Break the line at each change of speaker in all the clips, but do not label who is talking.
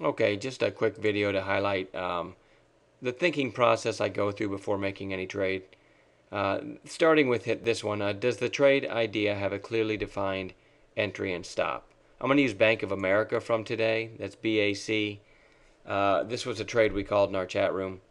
Okay, just a quick video to highlight the thinking process I go through before making any trade. Starting with this one, does the trade idea have a clearly defined entry and stop? I'm going to use Bank of America from today. That's BAC. This was a trade we called in our chat room.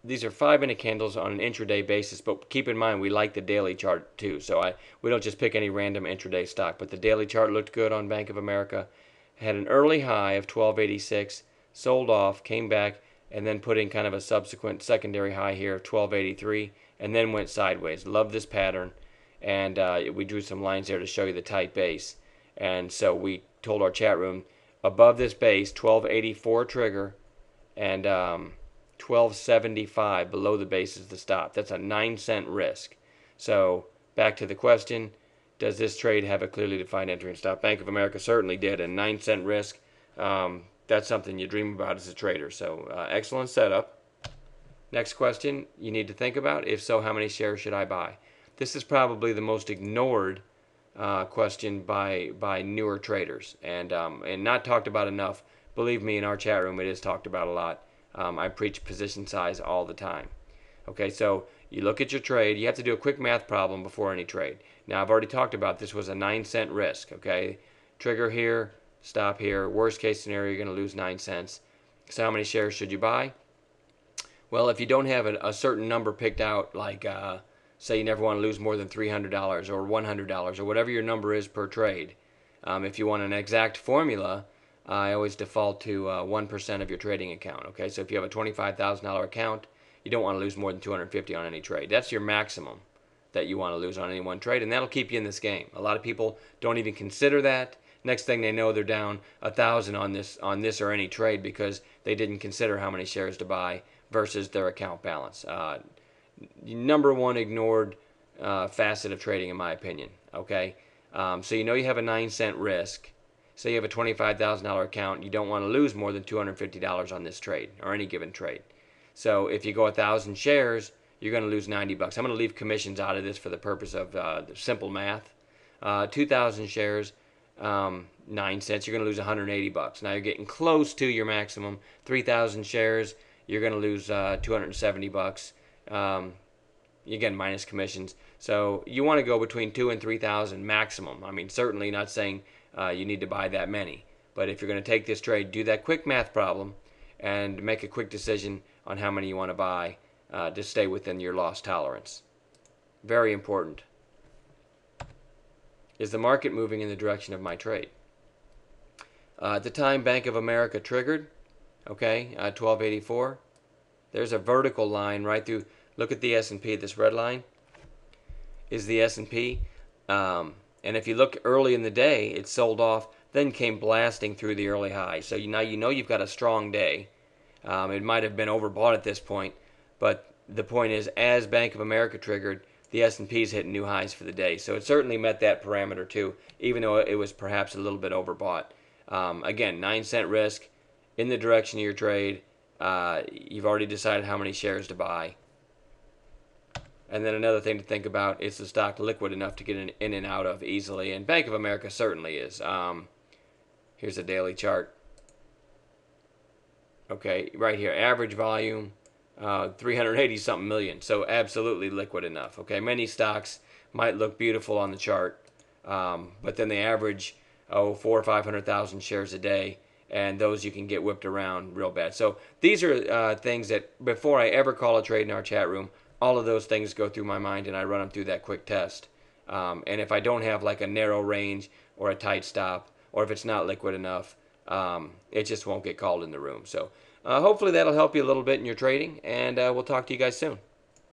These are 5-minute candles on an intraday basis, but keep in mind we like the daily chart too. So we don't just pick any random intraday stock, but the daily chart looked good on Bank of America. Had an early high of 1286, sold off, came back, and then put in kind of a subsequent secondary high here of 1283, and then went sideways. Love this pattern, and we drew some lines there to show you the tight base. And so we told our chat room above this base, 1284 trigger, and 1275 below the base is the stop. That's a 9-cent risk. So back to the question, does this trade have a clearly defined entry and stop? Bank of America certainly did, a 9-cent risk. That's something you dream about as a trader. So excellent setup. Next question you need to think about, if so, how many shares should I buy? This is probably the most ignored question by newer traders and not talked about enough. Believe me, in our chat room, it is talked about a lot. I preach position size all the time. Okay, so you look at your trade. You have to do a quick math problem before any trade. Now, I've already talked about this was a 9-cent risk. Okay, trigger here, stop here. Worst case scenario, you're going to lose 9 cents. So how many shares should you buy? Well, if you don't have a certain number picked out, like say you never want to lose more than $300 or $100 or whatever your number is per trade, if you want an exact formula, I always default to 1% of your trading account. Okay, so if you have a $25,000 account, you don't want to lose more than 250 on any trade. That's your maximum that you want to lose on any one trade, and that'll keep you in this game. A lot of people don't even consider that. Next thing they know, they're down 1,000 on this or any trade because they didn't consider how many shares to buy versus their account balance. Number one ignored facet of trading, in my opinion. Okay, so you know you have a 9-cent risk. Say you have a $25,000 account, you don't want to lose more than $250 on this trade or any given trade. So if you go 1,000 shares, you're going to lose 90 bucks. I'm going to leave commissions out of this for the purpose of simple math. 2,000 shares, 9 cents, you're going to lose 180 bucks. Now you're getting close to your maximum. 3,000 shares, you're going to lose 270 bucks. Again, minus commissions. So you want to go between 2 and 3,000 maximum. I mean, certainly not saying you need to buy that many. But if you're going to take this trade, do that quick math problem and make a quick decision on how many you want to buy to stay within your loss tolerance. Very important. Is the market moving in the direction of my trade? At the time Bank of America triggered, okay, 1284, there's a vertical line right through. Look at the S&P. This red line is the S&P. And if you look early in the day, it sold off, then came blasting through the early high. So now you know you've got a strong day. It might have been overbought at this point, but the point is, as Bank of America triggered, the S&P is hitting new highs for the day. So it certainly met that parameter too, even though it was perhaps a little bit overbought. Again, 9-cent risk in the direction of your trade. You've already decided how many shares to buy. And then another thing to think about, is the stock liquid enough to get in and out of easily? And Bank of America certainly is. Here's a daily chart. Okay, right here, average volume, 380 something million. So absolutely liquid enough. Okay, many stocks might look beautiful on the chart, but then they average 400,000 or 500,000 shares a day, and those you can get whipped around real bad. So these are things that before I ever call a trade in our chat room, all of those things go through my mind, and I run them through that quick test. And if I don't have like a narrow range or a tight stop, or if it's not liquid enough, it just won't get called in the room. So hopefully that'll help you a little bit in your trading, and we'll talk to you guys soon.